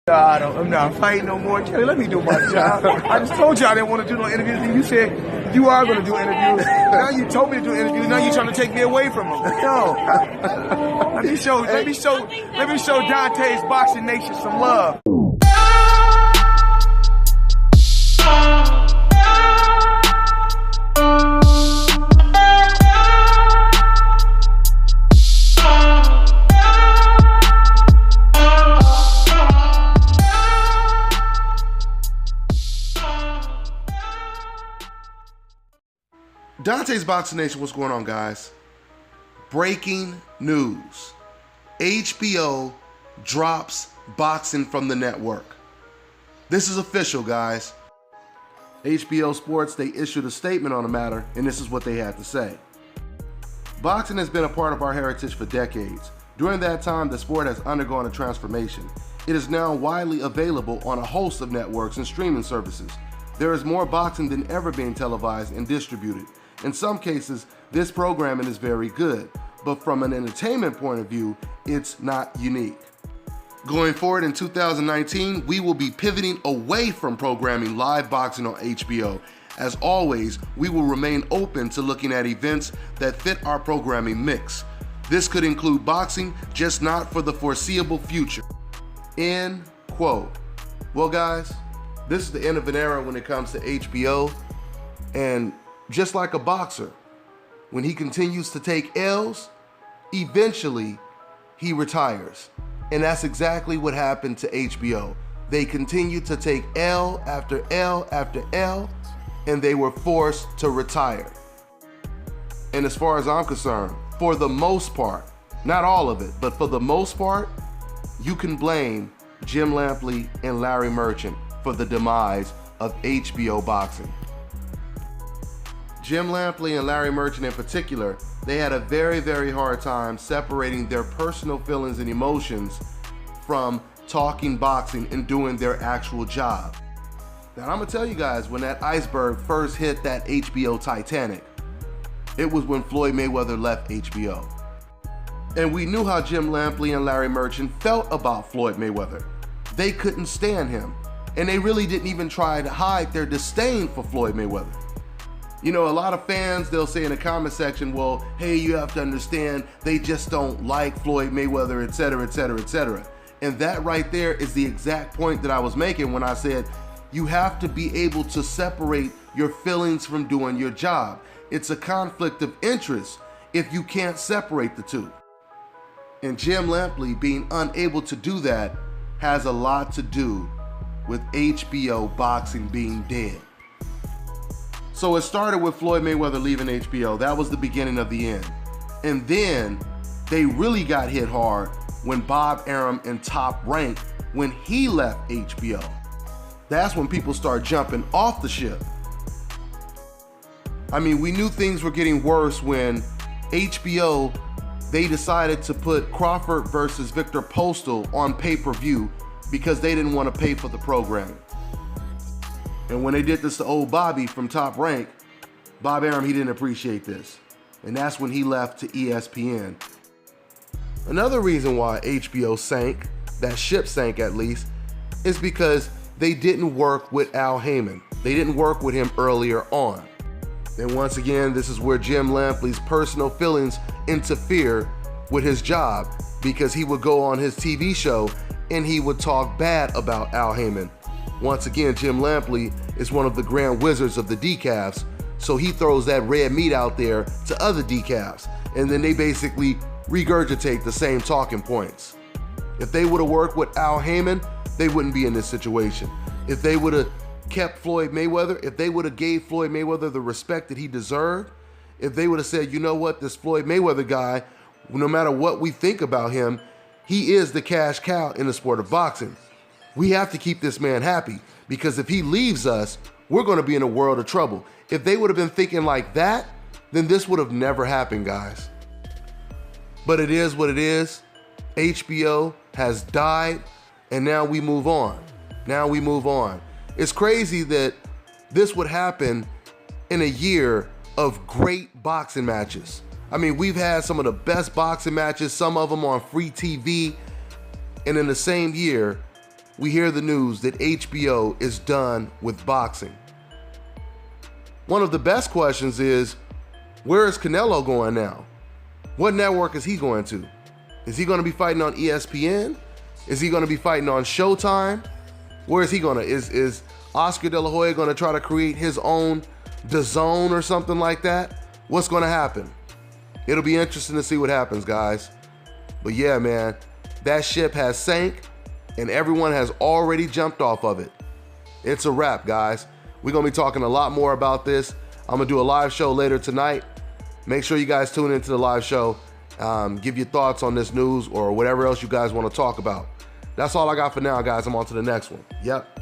I'm not fighting no more. Kelly, let me do my job. I just told you I didn't want to do no interviews, and you said you are going to do interviews. Now you told me to do interviews. Now you're trying to take me away from them. No. Let me show Dante's Boxing Nation some love. Dante's Boxing Nation, what's going on, guys? Breaking news. HBO drops boxing from the network. This is official, guys. HBO Sports, they issued a statement on the matter, and this is what they had to say. Boxing has been a part of our heritage for decades. During that time, the sport has undergone a transformation. It is now widely available on a host of networks and streaming services. There is more boxing than ever being televised and distributed. In some cases, this programming is very good, but from an entertainment point of view, it's not unique. Going forward in 2019, we will be pivoting away from programming live boxing on HBO. As always, we will remain open to looking at events that fit our programming mix. This could include boxing, just not for the foreseeable future. End quote. Well, guys, this is the end of an era when it comes to HBO, and just like a boxer, when he continues to take L's, eventually he retires. And that's exactly what happened to HBO. They continued to take L after L after L, and they were forced to retire. And as far as I'm concerned, for the most part, not all of it, but for the most part, you can blame Jim Lampley and Larry Merchant for the demise of HBO boxing. Jim Lampley and Larry Merchant in particular, they had a very, very hard time separating their personal feelings and emotions from talking boxing and doing their actual job. Now, I'm gonna tell you guys, when that iceberg first hit that HBO Titanic, it was when Floyd Mayweather left HBO. And we knew how Jim Lampley and Larry Merchant felt about Floyd Mayweather. They couldn't stand him, and they really didn't even try to hide their disdain for Floyd Mayweather. You know, a lot of fans, they'll say in the comment section, well, hey, you have to understand, they just don't like Floyd Mayweather, etc., etc., etc. And that right there is the exact point that I was making when I said, you have to be able to separate your feelings from doing your job. It's a conflict of interest if you can't separate the two. And Jim Lampley being unable to do that has a lot to do with HBO boxing being dead. So it started with Floyd Mayweather leaving HBO. That was the beginning of the end. And then they really got hit hard when Bob Arum and Top Rank, when he left HBO. That's when people start jumping off the ship. I mean, we knew things were getting worse when HBO, they decided to put Crawford versus Victor Postal on pay-per-view because they didn't want to pay for the programming. And when they did this to old Bobby from Top Rank, Bob Arum, he didn't appreciate this. And that's when he left to ESPN. Another reason why HBO sank, that ship sank at least, is because they didn't work with Al Heyman. They didn't work with him earlier on. And once again, this is where Jim Lampley's personal feelings interfere with his job, because he would go on his TV show and he would talk bad about Al Heyman. Once again, Jim Lampley is one of the grand wizards of the decafs, so he throws that red meat out there to other decafs, and then they basically regurgitate the same talking points. If they would have worked with Al Heyman, they wouldn't be in this situation. If they would have kept Floyd Mayweather, if they would have gave Floyd Mayweather the respect that he deserved, if they would have said, you know what, this Floyd Mayweather guy, no matter what we think about him, he is the cash cow in the sport of boxing. We have to keep this man happy, because if he leaves us, we're going to be in a world of trouble. If they would have been thinking like that, then this would have never happened, guys. But it is what it is. HBO has died, and now we move on. Now we move on. It's crazy that this would happen in a year of great boxing matches. I mean, we've had some of the best boxing matches, some of them on free TV, and in the same year, we hear the news that HBO is done with boxing. One of the best questions is, where is Canelo going now? What network is he going to? Is he going to be fighting on ESPN? Is he going to be fighting on Showtime? Where is he going to? Is Oscar De La Hoya going to try to create his own DAZN or something like that? What's going to happen? It'll be interesting to see what happens, guys. But yeah, man, that ship has sank and everyone has already jumped off of it. It's a wrap, guys. We're going to be talking a lot more about this. I'm going to do a live show later tonight. Make sure you guys tune into the live show. Give your thoughts on this news or whatever else you guys want to talk about. That's all I got for now, guys. I'm on to the next one. Yep.